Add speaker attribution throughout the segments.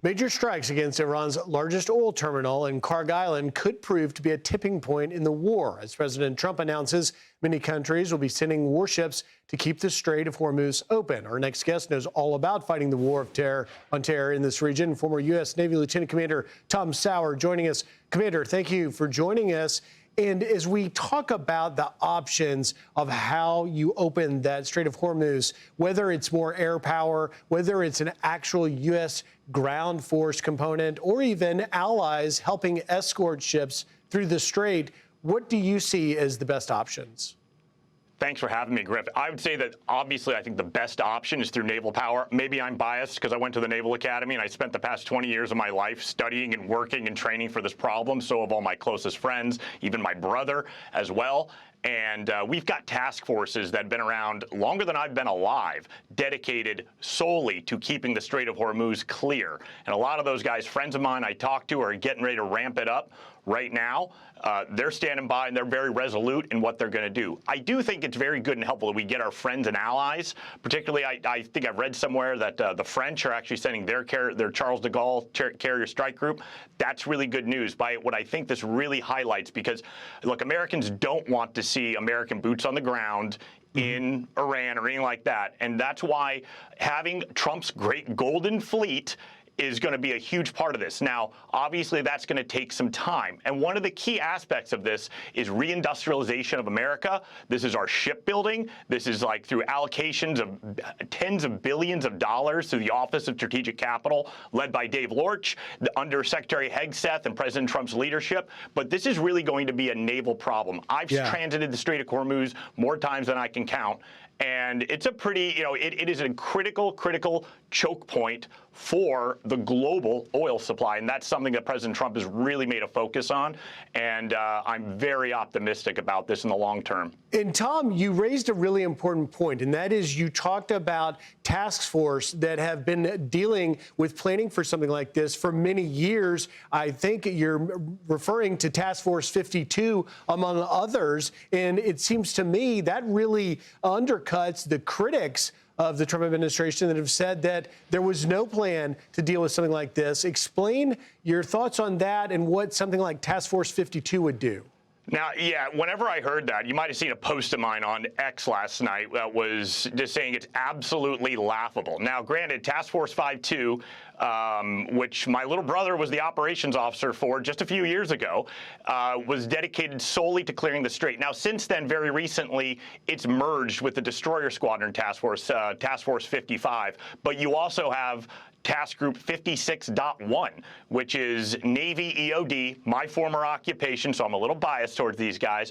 Speaker 1: Major strikes against Iran's largest oil terminal in Kharg Island could prove to be a tipping point in the war. As President Trump announces, many countries will be sending warships to keep the Strait of Hormuz open. Our next guest knows all about fighting the war on terror in this region. Former U.S. Navy Lieutenant Commander Tom Sauer joining us. Commander, thank you for joining us. And as we talk about the options of how you open that Strait of Hormuz, whether it's more air power, whether it's an actual U.S. ground force component, or even allies helping escort ships through the strait, what do you see as the best options?
Speaker 2: Thanks for having me, Griff. I would say that obviously I think the best option is through naval power. Maybe I'm biased because I went to the Naval Academy and I spent the past 20 years of my life studying and working and training for this problem. So have all my closest friends, even my brother as well. And we've got task forces that have been around longer than I've been alive, dedicated solely to keeping the Strait of Hormuz clear. And a lot of those guys, friends of mine I talk to, are getting ready to ramp it up right now. They're standing by and they're very resolute in what they're going to do. I do think it's very good and helpful that we get our friends and allies. Particularly, I think I've read somewhere that the French are actually sending their Charles de Gaulle carrier strike group. That's really good news. By what I think this really highlights, because look, Americans don't want to see American boots on the ground in Iran or anything like that. And that's why having Trump's great golden fleet is going to be a huge part of this. Now, obviously, that's going to take some time. And one of the key aspects of this is reindustrialization of America. This is our shipbuilding. This is like through allocations of tens of billions of dollars to the Office of Strategic Capital, led by Dave Lorch, under Secretary Hegseth and President Trump's leadership. But this is really going to be a naval problem. I've transited the Strait of Hormuz more times than I can count. And it's a pretty, it is a critical choke point for the global oil supply. And that's something that President Trump has really made a focus on. And I'm very optimistic about this in the long term.
Speaker 1: And Tom, you raised a really important point, and that is you talked about task force that have been dealing with planning for something like this for many years. I think you're referring to Task Force 52, among others. And it seems to me that really undercuts the critics of the Trump administration that have said that there was no plan to deal with something like this. Explain your thoughts on that and what something like Task Force 52 would do.
Speaker 2: Now, yeah, whenever I heard that, you might have seen a post of mine on X last night that was just saying it's absolutely laughable. Now, granted, Task Force 52, which my little brother was the operations officer for just a few years ago, was dedicated solely to clearing the strait. Now, since then, very recently, it's merged with the Destroyer Squadron Task Force, Task Force 55. But you also have Task Group 56.1, which is Navy EOD, my former occupation, so I'm a little biased towards these guys,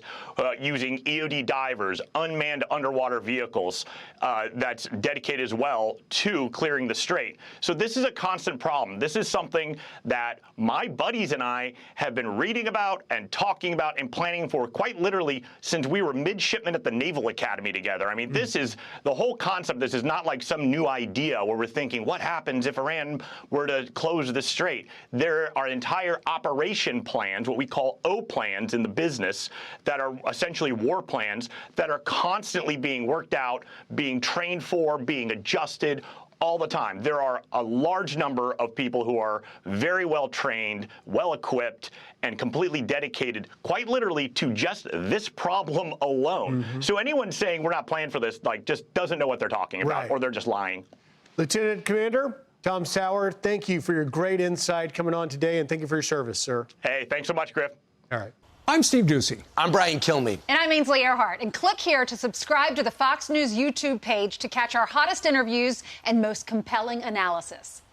Speaker 2: using EOD divers, unmanned underwater vehicles, that's dedicated as well to clearing the strait. So this is a constant problem. This is something that my buddies and I have been reading about and talking about and planning for quite literally since we were midshipmen at the Naval Academy together. I mean, this is the whole concept. This is not like some new idea where we're thinking, what happens if Iran were to close the strait? There are entire operation plans, what we call O plans in the business, that are essentially war plans that are constantly being worked out, being trained for, being adjusted all the time. There are a large number of people who are very well trained, well equipped, and completely dedicated, quite literally, to just this problem alone. So anyone saying we're not planning for this, like, just doesn't know what they're talking about, or they're just lying.
Speaker 1: Lieutenant Commander Tom Sauer, thank you for your great insight coming on today, and thank you for your service, sir.
Speaker 2: Hey, thanks so much, Griff.
Speaker 1: All right.
Speaker 3: I'm Steve Ducey.
Speaker 4: I'm Brian Kilmeade.
Speaker 5: And I'm Ainsley Earhart. And click here to subscribe to the Fox News YouTube page to catch our hottest interviews and most compelling analysis.